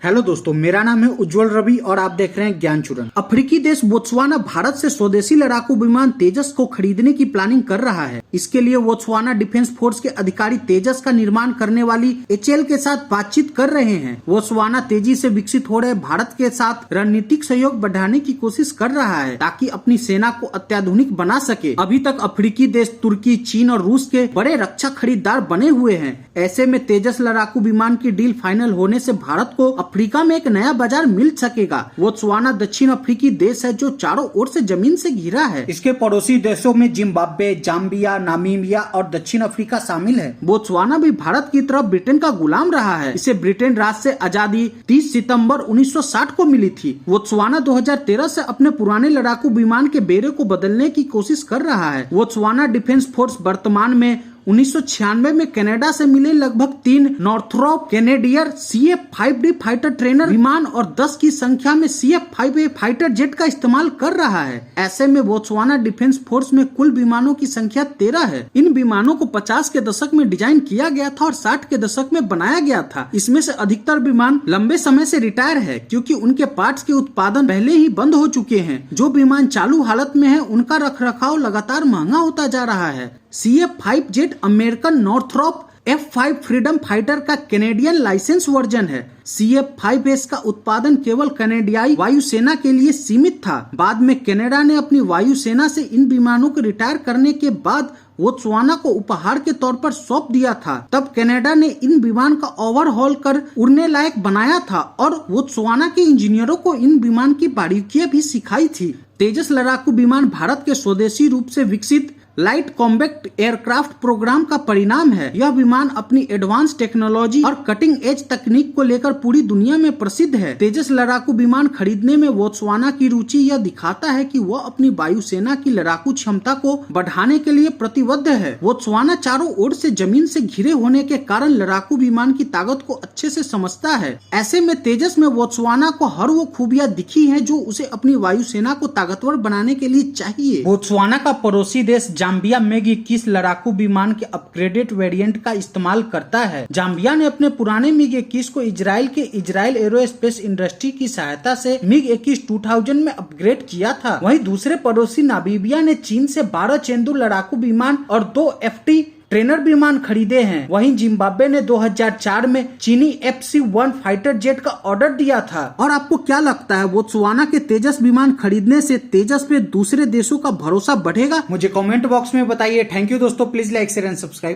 Hello दोस्तों, मेरा नाम है उज्जवल रवि और आप देख रहे हैं ज्ञान चूरन। अफ्रीकी देश बोत्सवाना भारत से स्वदेशी लड़ाकू विमान तेजस को खरीदने की प्लानिंग कर रहा है। इसके लिए बोत्सवाना डिफेंस फोर्स के अधिकारी तेजस का निर्माण करने वाली HAL के साथ बातचीत कर रहे हैं। बोत्सवाना तेजी से विकसित हो रहे भारत के साथ रणनीतिक सहयोग बढ़ाने की कोशिश कर रहा है ताकि अपनी सेना को अत्याधुनिक बना सके। अभी तक अफ्रीकी देश तुर्की, चीन और रूस के बड़े रक्षा खरीदार बने हुए हैं। ऐसे में तेजस लड़ाकू विमान की डील फाइनल होने से भारत को अफ्रीका में एक नया बाजार मिल सकेगा। बोत्सवाना दक्षिण अफ्रीकी देश है जो चारों ओर से जमीन से घिरा है। इसके पड़ोसी देशों में जिम्बाब्वे, जाम्बिया, नामीबिया और दक्षिण अफ्रीका शामिल है। बोत्सवाना भी भारत की तरफ ब्रिटेन का गुलाम रहा है। इसे ब्रिटेन राज से आजादी 30 सितंबर 1960 को मिली थी। बोत्सवाना 2013 से अपने पुराने लड़ाकू विमान के बेड़े को बदलने की कोशिश कर रहा है। बोत्सवाना डिफेंस फोर्स वर्तमान में 1996 में कनाडा से मिले लगभग 3 नॉर्थरोप कैनेडियर CF-5D फाइटर ट्रेनर विमान और 10 की संख्या में CF-5A फाइटर जेट का इस्तेमाल कर रहा है। ऐसे में बोत्सवाना डिफेंस फोर्स में कुल विमानों की संख्या 13 है। इन विमानों को 50 के दशक में डिजाइन किया गया था और 60 के दशक में बनाया गया था। इसमें से अधिकतर विमान लंबे समय से रिटायर है क्योंकि उनके पार्ट्स के उत्पादन पहले ही बंद हो चुके हैं। जो विमान चालू हालत में है उनका रखरखाव लगातार महंगा होता जा रहा है। CF-5 jet American Northrop F-5 freedom fighter का कैनेडियन लाइसेंस वर्जन है। CF-5S का उत्पादन केवल कनाडियाई वायुसेना के लिए सीमित था। बाद में कनाडा ने अपनी वायुसेना से इन विमानों को रिटायर करने के बाद बोत्सवाना को उपहार के तौर पर सौंप दिया था। तब कनाडा ने इन विमान का ओवरहॉल कर उड़ने लायक बनाया था और बोत्सवाना के इंजीनियरों को इन विमान की बारीकियां भी सिखाई थी। तेजस लड़ाकू विमान भारत के स्वदेशी रूप से विकसित लाइट कॉम्बैक्ट एयरक्राफ्ट प्रोग्राम का परिणाम है। यह विमान अपनी एडवांस टेक्नोलॉजी और कटिंग एज तकनीक को लेकर पूरी दुनिया में प्रसिद्ध है। तेजस लड़ाकू विमान खरीदने में बोत्सवाना की रुचि यह दिखाता है कि वह अपनी वायुसेना की लड़ाकू क्षमता को बढ़ाने के लिए प्रतिबद्ध है। बोत्सवाना चारों ओर से जमीन से घिरे होने के कारण लड़ाकू विमान की ताकत को अच्छे से समझता है। ऐसे में तेजस में बोत्सवाना को हर वो खूबियां दिखी है जो उसे अपनी वायुसेना को ताकतवर बनाने के लिए चाहिए। बोत्सवाना का पड़ोसी देश जाम्बिया MiG-21 लड़ाकू विमान के अपग्रेडेड वेरिएंट का इस्तेमाल करता है। जाम्बिया ने अपने पुराने MiG-21 को इजराइल के इजराइल एरोस्पेस इंडस्ट्री की सहायता से MiG-21 2000 में अपग्रेड किया था। वहीं दूसरे पड़ोसी नामीबिया ने चीन से 12 चेंदू लड़ाकू विमान और 2 FT ट्रेनर विमान खरीदे हैं। वहीं जिम्बाब्वे ने 2004 में चीनी FC-1 फाइटर जेट का ऑर्डर दिया था। और आपको क्या लगता है, बोत्सवाना के तेजस विमान खरीदने से तेजस पे दूसरे देशों का भरोसा बढ़ेगा? मुझे कमेंट बॉक्स में बताइए। थैंक यू दोस्तों, please like share and subscribe.